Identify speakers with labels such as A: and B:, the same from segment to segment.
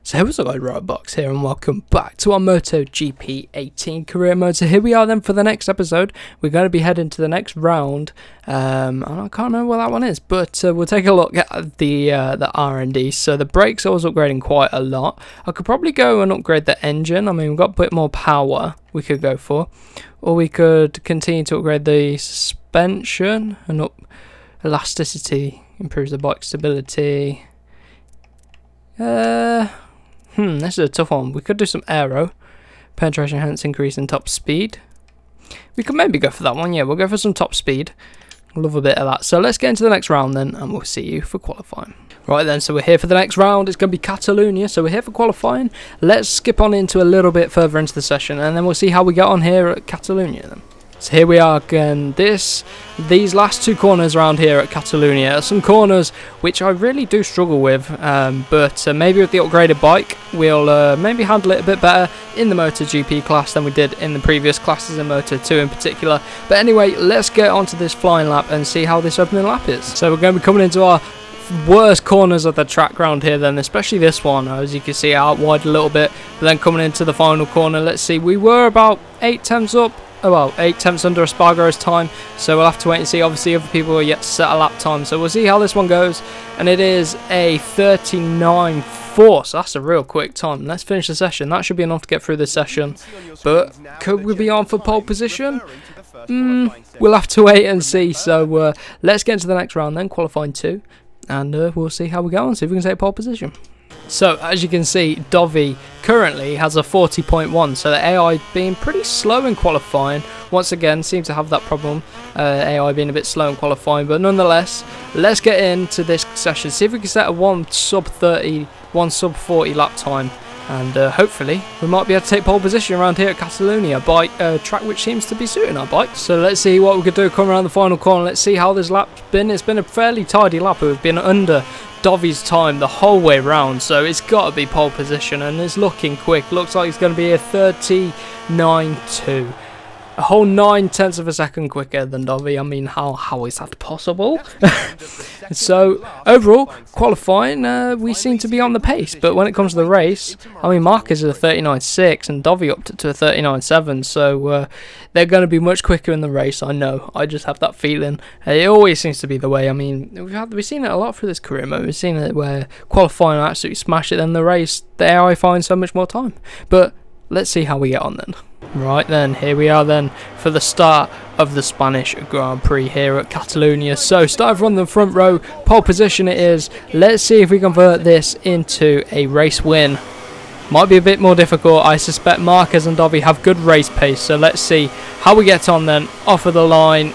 A: So hey, what's up guys, Riotbox here and welcome back to our MotoGP 18 career mode. So here we are then for the next episode. We're going to be heading to the next round. And I can't remember what that one is, but we'll take a look at the R&D. So the brakes I was upgrading quite a lot. I could probably go and upgrade the engine. I mean, we've got a bit more power we could go for. Or we could continue to upgrade the suspension and up elasticity, improves the bike stability. This is a tough one. We could do some aero. Penetration, hence increase in top speed. We could maybe go for that one. Yeah, we'll go for some top speed. Love a bit of that. So let's get into the next round then, and we'll see you for qualifying. Right then, so we're here for the next round. It's going to be Catalonia. So we're here for qualifying. Let's skip on into a little bit further into the session, and then we'll see how we get on here at Catalonia then. So here we are again. These last two corners around here at Catalonia are some corners which I really do struggle with, but maybe with the upgraded bike we'll maybe handle it a bit better in the MotoGP class than we did in the previous classes in Moto2 in particular. But anyway, let's get onto this flying lap and see how this opening lap is. So we're going to be coming into our worst corners of the track round here then, especially this one, as you can see out wide a little bit, but then coming into the final corner, let's see, we were about 8 tenths up. Oh well, 8 tenths under Espargaro's time, so we'll have to wait and see. Obviously other people are yet to set a lap time, so we'll see how this one goes, and it is a 39.4, so that's a real quick time. Let's finish the session. That should be enough to get through the session, but could we be on for pole position? We'll have to wait and see. So let's get into the next round then, qualifying 2, and we'll see how we go and see if we can take pole position. So as you can see, Dovi currently has a 40.1, so the AI being pretty slow in qualifying. Once again, seems to have that problem, AI being a bit slow in qualifying, but nonetheless, let's get into this session, see if we can set a 1 sub 30, 1 sub 40 lap time, and hopefully we might be able to take pole position around here at Catalonia, bike track which seems to be suiting our bike. So let's see what we could do come around the final corner. Let's see how this lap's been. It's been a fairly tidy lap. We've been under Dovi's time the whole way round, so it's got to be pole position, and it's looking quick. Looks like it's going to be a 39.2, a whole 9 tenths of a second quicker than Dovi. I mean, how is that possible? So overall qualifying, we seem to be on the pace, but when it comes to the race, I mean, Marquez is a 39.6 and Dovi upped it to a 39.7, so they're going to be much quicker in the race. I know, I just have that feeling. It always seems to be the way. I mean, we've seen it a lot through this career mode. We've seen it where qualifying absolutely smash it, then the race the AI finds so much more time. But let's see how we get on then. Right then, here we are then for the start of the Spanish Grand Prix here at Catalonia. So starting from the front row, pole position it is. Let's see if we convert this into a race win. Might be a bit more difficult. I suspect Marquez and Dovi have good race pace, so let's see how we get on then. Off of the line,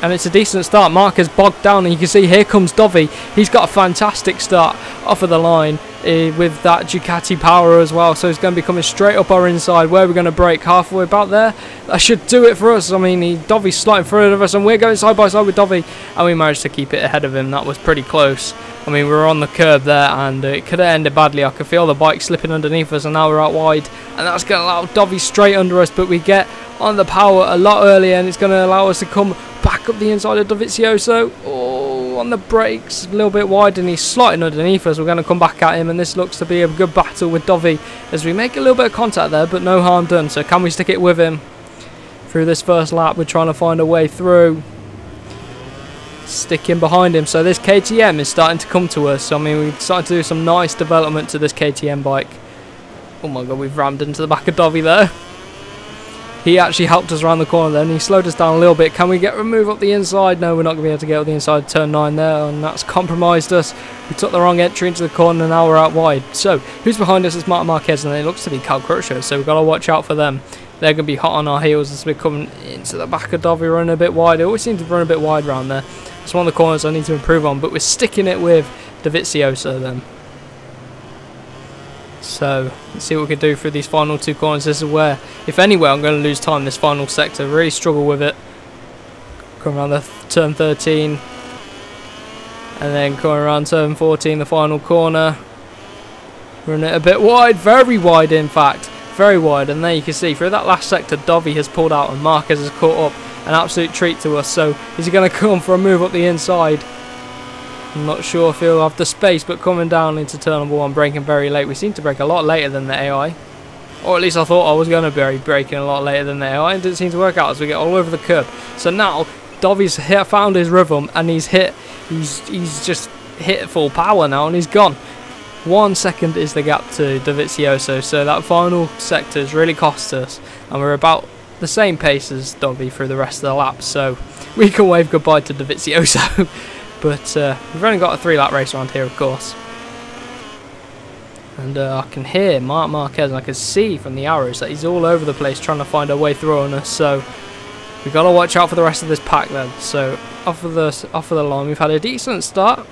A: and it's a decent start. Marquez bogged down, and you can see here comes Dovi. He's got a fantastic start off of the line with that Ducati power as well, so he's going to be coming straight up our inside. Where we're going to brake halfway about there, that should do it for us. I mean, Dovi's sliding in front of us and we're going side by side with Dovi, and we managed to keep it ahead of him. That was pretty close. I mean, we were on the curb there, and it could have ended badly. I could feel the bike slipping underneath us, and now we're out wide, and that's going to allow Dovi straight under us, but we get on the power a lot earlier, and it's going to allow us to come back up the inside of Dovizioso. On the brakes, a little bit wide, and he's sliding underneath us. We're going to come back at him, and this looks to be a good battle with Dovi as we make a little bit of contact there, but no harm done. So can we stick it with him through this first lap? We're trying to find a way through, sticking behind him. So this KTM is starting to come to us. I mean, we've started to do some nice development to this KTM bike. Oh my god, we've rammed into the back of Dovi there. He actually helped us around the corner then. He slowed us down a little bit. Can we move up the inside? No, we're not going to be able to get up the inside turn 9 there, and that's compromised us. We took the wrong entry into the corner, and now we're out wide. So who's behind us? It's Martin Marquez, and it looks to be Cal Crutcher, so we've got to watch out for them. They're going to be hot on our heels as we're coming into the back of Dovi, running a bit wide. They always seem to run a bit wide around there. It's one of the corners I need to improve on, but we're sticking it with Dovizioso then. So let's see what we can do through these final two corners. This is where, if anywhere, I'm going to lose time. This final sector, really struggle with it. Come around the turn 13, and then coming around turn 14, the final corner. Run it a bit wide, very wide in fact, very wide. And there you can see through that last sector, Dovi has pulled out and Marquez has caught up. An absolute treat to us. So is he going to come for a move up the inside? I'm not sure if he'll have the space, but coming down into turn number 1, braking very late. We seem to brake a lot later than the AI. Or at least I thought I was going to be braking a lot later than the AI, and it didn't seem to work out as we get all over the curb. So now, Dovi's found his rhythm, and he's just hit full power now, and he's gone. 1 second is the gap to Dovizioso, so that final sector has really cost us, and we're about the same pace as Dovi through the rest of the lap, so we can wave goodbye to Dovizioso. But we've only got a 3-lap race around here, of course. And I can hear Marc Marquez, and I can see from the arrows that he's all over the place trying to find a way through on us, so we've got to watch out for the rest of this pack then. So off of the line, we've had a decent start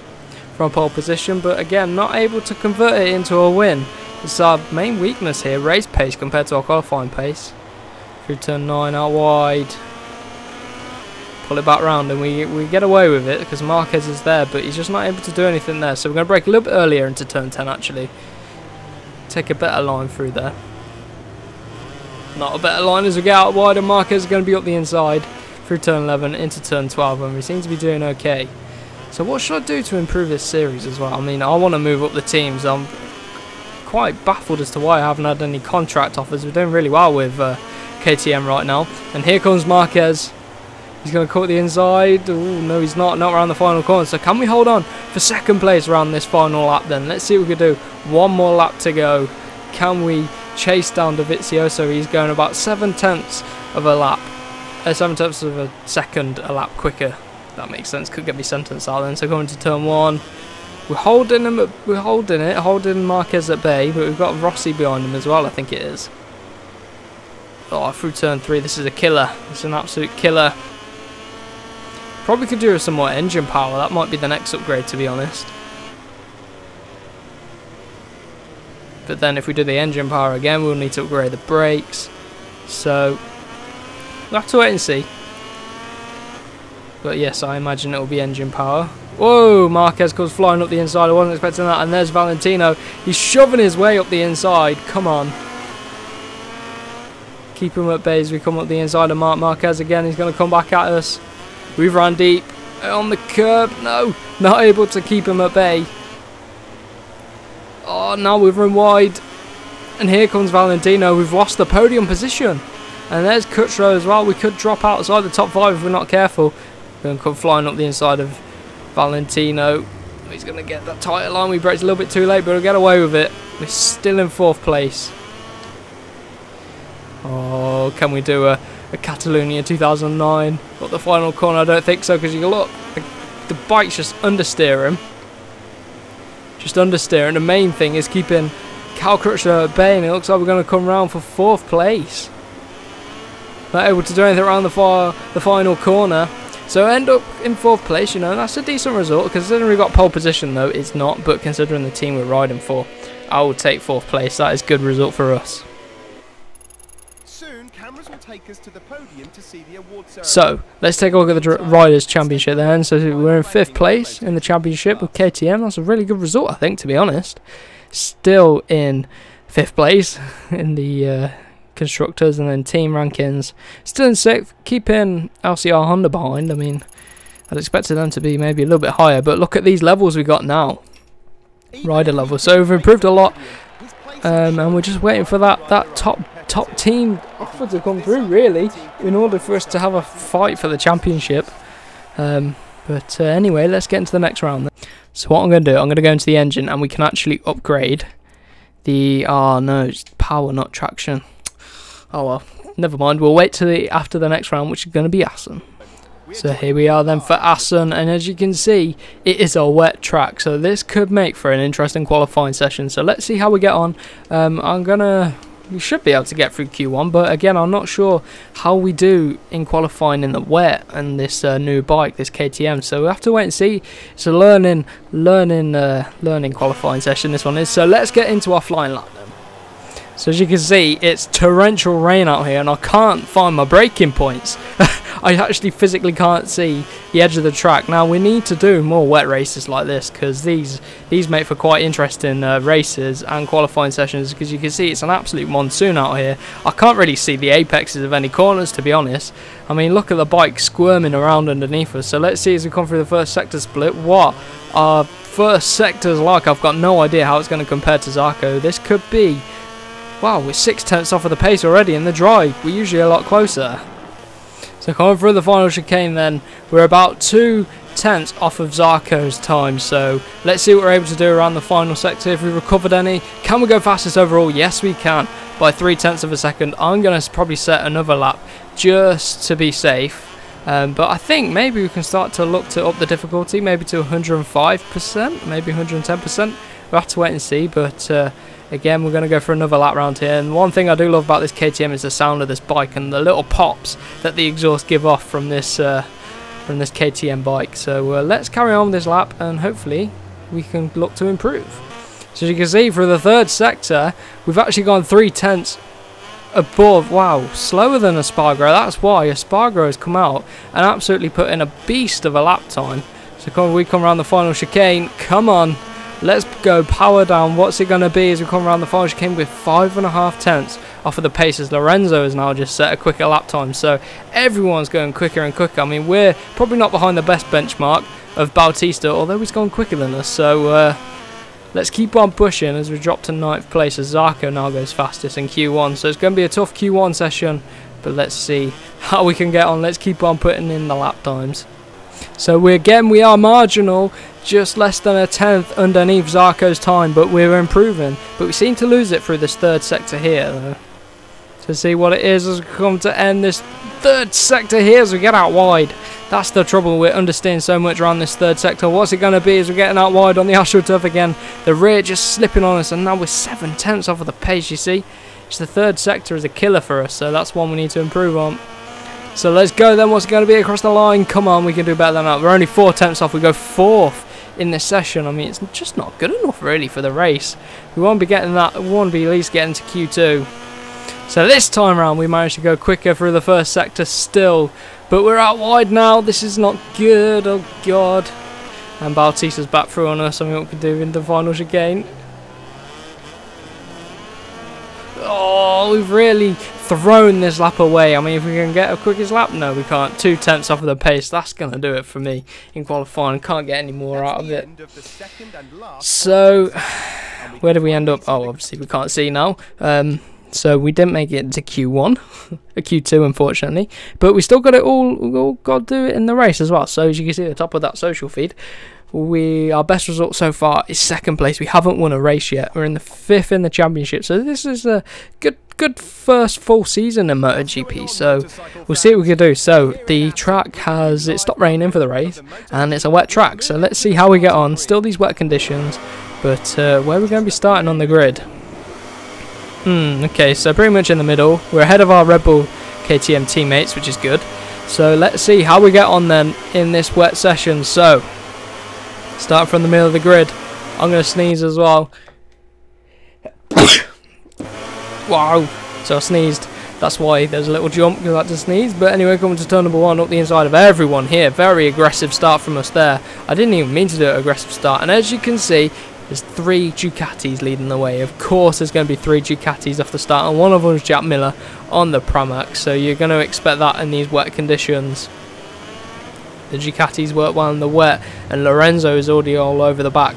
A: from pole position, but again, not able to convert it into a win. It's our main weakness here, race pace compared to our qualifying pace. Through turn 9, out wide. Pull it back round, and we get away with it because Marquez is there, but he's just not able to do anything there. So we're going to brake a little bit earlier into turn 10 actually. Take a better line through there. Not a better line as we get out wide, and Marquez is going to be up the inside through turn 11 into turn 12, and we seem to be doing okay. So what should I do to improve this series as well? I mean, I want to move up the teams. I'm quite baffled as to why I haven't had any contract offers. We're doing really well with KTM right now. And here comes Marquez. He's going to cut the inside. Ooh, no, he's not around the final corner. So can we hold on for second place around this final lap then? Let's see what we can do. One more lap to go. Can we chase down Dovizioso? He's going about 7/10 of a lap. 7/10 of a second a lap quicker. That makes sense. Could get me sentenced out then. So going to turn 1. We're holding him. We're holding Marquez at bay, but we've got Rossi behind him as well. I think it is. Oh, through turn 3. This is a killer. It's an absolute killer. Probably could do with some more engine power. That might be the next upgrade, to be honest. But then if we do the engine power again, we'll need to upgrade the brakes. So we'll have to wait and see. But yes, I imagine it will be engine power. Whoa, Marquez comes flying up the inside. I wasn't expecting that. And there's Valentino. He's shoving his way up the inside. Come on. Keep him at bay as we come up the inside of Marc Marquez again. He's going to come back at us. We've run deep on the curb. No, not able to keep him at bay. Oh, now we've run wide. And here comes Valentino. We've lost the podium position. And there's Cutro as well. We could drop outside the top 5 if we're not careful. We're going to come flying up the inside of Valentino. He's going to get that tighter line. We braked a little bit too late, but we'll get away with it. We're still in 4th place. Oh, can we do a Catalonia 2009? Got the final corner? I don't think so, because you can look, the bike's just understeering. Just understeering. The main thing is keeping Cal Crutchlow at bay, and it looks like we're going to come round for 4th place. Not able to do anything around the final corner. So end up in 4th place, you know, that's a decent result. Considering we got pole position though, it's not, but considering the team we're riding for, I will take 4th place. That is a good result for us.
B: Soon, cameras will take us to the podium to see the award ceremony.
A: So, let's take a look at the Riders' Championship then. So we're in 5th place in the championship with KTM. That's a really good result, I think, to be honest. Still in 5th place in the constructors and then team rankings. Still in 6th, keeping LCR Honda behind. I mean, I'd expected them to be maybe a little bit higher, but look at these levels we got now. Rider level. So we've improved a lot, and we're just waiting for that top team offer to come through, really, in order for us to have a fight for the championship. But anyway, let's get into the next round then. So what I'm going to do, I'm going to go into the engine, and we can actually upgrade the, oh no, it's power, not traction. Oh well, never mind, we'll wait till after the next round, which is going to be ASSEN. So here we are then for ASSEN, and as you can see, it is a wet track, so this could make for an interesting qualifying session. So let's see how we get on. We should be able to get through Q1, but again, I'm not sure how we do in qualifying in the wet and this new bike, this KTM. So we'll have to wait and see. It's a learning qualifying session, this one is. So let's get into our flying lap then. So as you can see, it's torrential rain out here, and I can't find my braking points. I actually physically can't see the edge of the track. Now we need to do more wet races like this, because these make for quite interesting races and qualifying sessions, because you can see it's an absolute monsoon out here. I can't really see the apexes of any corners, to be honest. I mean, look at the bike squirming around underneath us. So let's see as we come through the first sector split what our first sector's like. I've got no idea how it's going to compare to Zarco. This could be, wow, we're 6/10 off of the pace already in the dry. We're usually a lot closer. So coming through the final chicane then, we're about 2/10 off of Zarco's time. So let's see what we're able to do around the final sector. If we recovered any, can we go fastest overall? Yes, we can, by 3/10 of a second. I'm going to probably set another lap just to be safe. But I think maybe we can start to look to up the difficulty, maybe to 105%, maybe 110%. We'll have to wait and see, but again, we're going to go for another lap round here. And one thing I do love about this KTM is the sound of this bike and the little pops that the exhaust give off from this KTM bike. So let's carry on with this lap, and hopefully we can look to improve. So as you can see, for the third sector, we've actually gone 3/10 above. Wow, slower than Espargaro. That's why Espargaro has come out and absolutely put in a beast of a lap time. So we come around the final chicane. Come on, let's go power down. What's it going to be as we come around the final chicane with 5.5 off of the pace, as Lorenzo has now just set a quicker lap time. So everyone's going quicker and quicker. I mean, we're probably not behind the best benchmark of Bautista, although he's gone quicker than us. So let's keep on pushing as we drop to 9th place, as Zarco now goes fastest in Q1. So it's going to be a tough Q1 session, but let's see how we can get on. Let's keep on putting in the lap times. So we are marginal, just less than a 10th underneath Zarco's time, but we're improving. But we seem to lose it through this third sector here, though. To see what it is as we come to end this third sector here as we get out wide. That's the trouble, we're understeering so much around this third sector. What's it going to be as we're getting out wide on the AstroTurf again? The rear just slipping on us, and now we're 7/10 off of the pace, you see. It's the third sector is a killer for us, so that's one we need to improve on. So let's go then. What's it going to be across the line? Come on, we can do better than that. We're only 4/10 off. We go 4th in this session. I mean, it's just not good enough really for the race. We won't be getting that. We want to be at least getting to Q2. So this time around we managed to go quicker through the first sector still, but we're out wide now. This is not good. Oh god. And Bautista's back through on us. I mean, what we can do in the final chicane. Oh, we've really thrown this lap away. I mean, if we can get a quickest lap, no we can't. 2/10 off of the pace, that's going to do it for me in qualifying. Can't get any more out of it. So where did we end up? Oh, obviously we can't see now. So we didn't make it to Q1, a Q2 unfortunately, but we still got it all got to do it in the race as well. So as you can see at the top of that social feed, our best result so far is 2nd place. We haven't won a race yet. We're in the 5th in the championship, so this is a good first full season in MotoGP. So we'll see what we can do. So the track it stopped raining for the race, and it's a wet track. So let's see how we get on. Still these wet conditions, but where we're going to be starting on the grid. Okay, so pretty much in the middle. We're ahead of our Red Bull KTM teammates, which is good. So let's see how we get on then in this wet session. So start from the middle of the grid. I'm going to sneeze as well. Wow, so I sneezed. That's why there's a little jump, because I had to sneeze. But anyway, coming to turn number 1, up the inside of everyone here. Very aggressive start from us there. I didn't even mean to do an aggressive start. And as you can see, there's 3 Ducatis leading the way. Of course there's going to be 3 Ducatis off the start, and one of them is Jack Miller on the Pramac. So you're going to expect that in these wet conditions. The Ducatis work well in the wet, and Lorenzo is already all over the back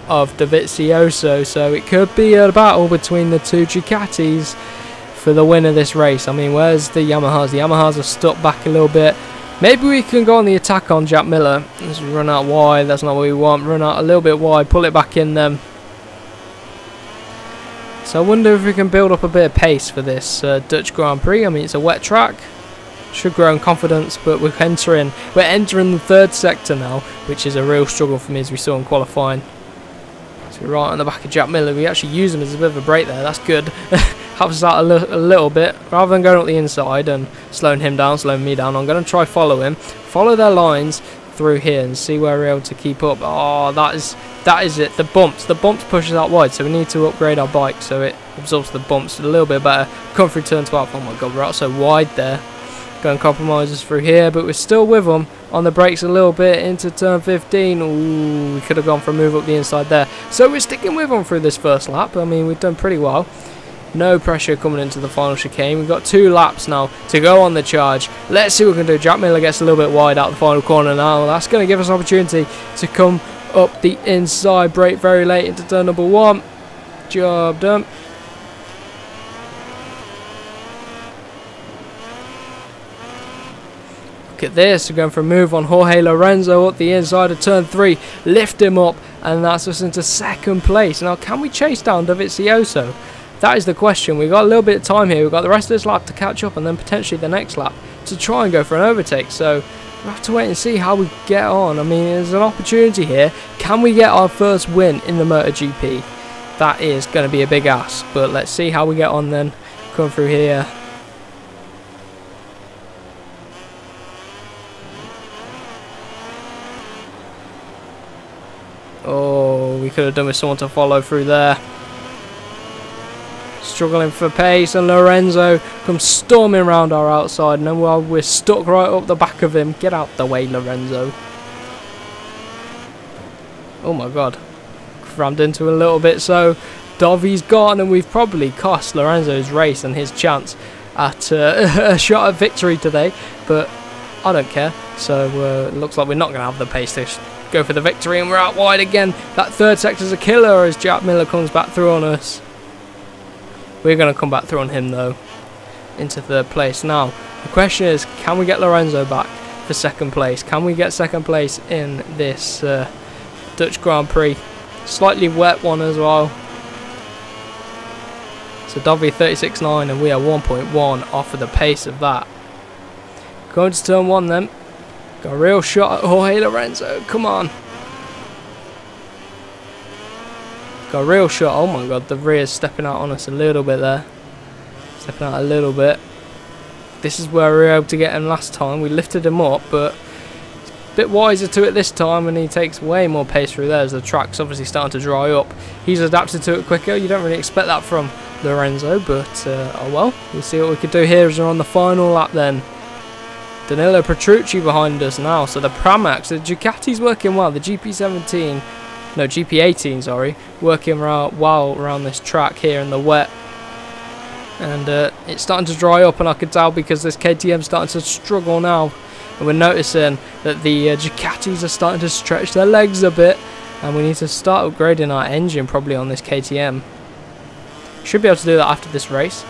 A: of Dovizioso. So it could be a battle between the 2 Ducatis for the win of this race. I mean, where's the Yamahas? The Yamahas are stuck back a little bit. Maybe we can go on the attack on Jack Miller as we run out wide. That's not what we want. Run out a little bit wide, pull it back in them. So I wonder if we can build up a bit of pace for this Dutch Grand Prix. I mean, it's a wet track. Should grow in confidence, but we're entering the 3rd sector now, which is a real struggle for me, as we saw in qualifying. So we're right on the back of Jack Miller. We actually use him as a bit of a break there. That's good. Helps us out a little bit. Rather than going up the inside and slowing him down, slowing me down, I'm going to try follow him. Follow their lines through here and see where we're able to keep up. Oh, that is it. The bumps push us out wide, so we need to upgrade our bike so it absorbs the bumps a little bit better. Come through turn 12. Oh my god, we're out so wide there. Going compromises through here, but we're still with them on the brakes a little bit into turn 15. Ooh, we could have gone for a move up the inside there. So we're sticking with them through this first lap. I mean, we've done pretty well. No pressure coming into the final chicane. We've got 2 laps now to go on the charge. Let's see what we can do. Jack Miller gets a little bit wide out the final corner now. That's going to give us an opportunity to come up the inside. Brake very late into turn number 1. Job done. Look at this, we're going for a move on Jorge Lorenzo up the inside of turn 3, lift him up, and that's us into 2nd place. Now, can we chase down Dovizioso? That is the question. We've got a little bit of time here. We've got the rest of this lap to catch up, and then potentially the next lap to try and go for an overtake. So we'll have to wait and see how we get on. I mean, there's an opportunity here. Can we get our first win in the MotoGP? That is going to be a big ask, but let's see how we get on then. Come through here. Oh, we could have done with someone to follow through there. Struggling for pace, and Lorenzo comes storming around our outside, and then while we're stuck right up the back of him. Get out the way, Lorenzo. Oh my god. Rammed into a little bit, so Dovi's gone, and we've probably cost Lorenzo's race and his chance at a shot at victory today, but I don't care. So it looks like we're not going to have the pace to go for the victory, and we're out wide again. That 3rd sector's a killer as Jack Miller comes back through on us. We're going to come back through on him though, into 3rd place. Now the question is, can we get Lorenzo back for 2nd place? Can we get 2nd place in this Dutch Grand Prix? Slightly wet one as well. So Dovi 36.9, and we are 1.1 off of the pace of that. Going to turn 1 then. Got a real shot at Jorge Lorenzo. Come on. Got a real shot. Oh my god, the rear's stepping out on us a little bit there. Stepping out a little bit. This is where we were able to get him last time. We lifted him up, but he's a bit wiser to it this time, and he takes way more pace through there as the track's obviously starting to dry up. He's adapted to it quicker. You don't really expect that from Lorenzo, but oh well. We'll see what we could do here as we're on the final lap then. Danilo Petrucci behind us now, so the Pramac, the Ducati's working well, the GP18, sorry, working well around this track here in the wet, and it's starting to dry up, and I can tell because this KTM's starting to struggle now, and we're noticing that the Ducatis are starting to stretch their legs a bit, and we need to start upgrading our engine probably on this KTM. Should be able to do that after this race.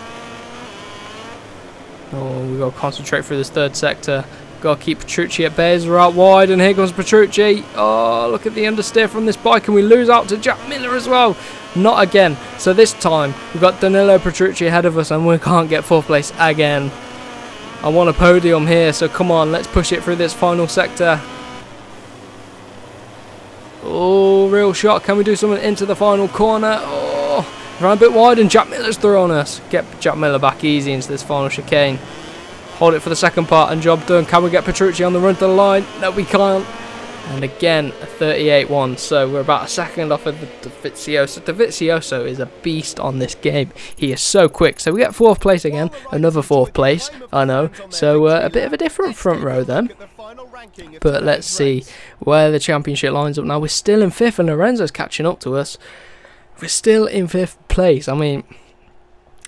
A: Oh, we've got to concentrate through this 3rd sector. Got to keep Petrucci at bay as we're out wide, and here comes Petrucci. Oh, look at the understeer from this bike, and we lose out to Jack Miller as well. Not again. So this time, we've got Danilo Petrucci ahead of us, and we can't get 4th place again. I want a podium here, so come on, let's push it through this final sector. Oh, real shot. Can we do something into the final corner? Oh. Run a bit wide, and Jack Miller's through on us. Get Jack Miller back easy into this final chicane. Hold it for the 2nd part, and job done. Can we get Petrucci on the run to the line? No, we can't. And again, a 38.1. So we're about a 2nd off of Dovizioso. Dovizioso is a beast on this game. He is so quick. So we get 4th place again. Another 4th place, I know. So a bit of a different front row then. But let's see where the championship lines up now. We're still in 5th, and Lorenzo's catching up to us. We're still in 5th place. I mean,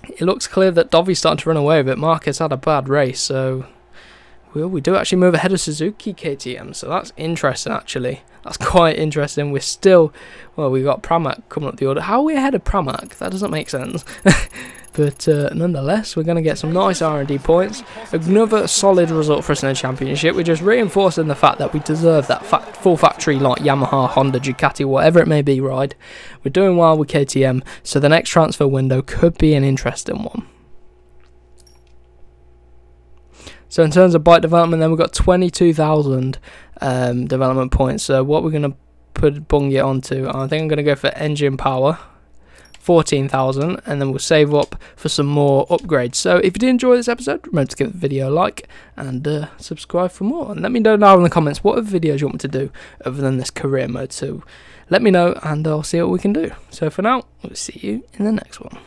A: it looks clear that Dovi's starting to run away, but Marquez had a bad race, so we do actually move ahead of Suzuki KTM, so that's interesting actually. That's quite interesting. We're still, well, we got Pramac coming up the order. How are we ahead of Pramac? That doesn't make sense. But nonetheless, we're going to get some nice R&D points. Another solid result for us in the championship. We're just reinforcing the fact that we deserve that full factory like Yamaha, Honda, Ducati, whatever it may be ride. We're doing well with KTM, so the next transfer window could be an interesting one. So in terms of bike development, then we've got 22,000 development points. So what we're going to bung it onto, I think I'm going to go for engine power. 14,000, and then we'll save up for some more upgrades. So if you did enjoy this episode, remember to give the video a like and subscribe for more, and let me know down in the comments what other videos you want me to do other than this career mode. So let me know, and I'll see what we can do. So for now, we'll see you in the next one.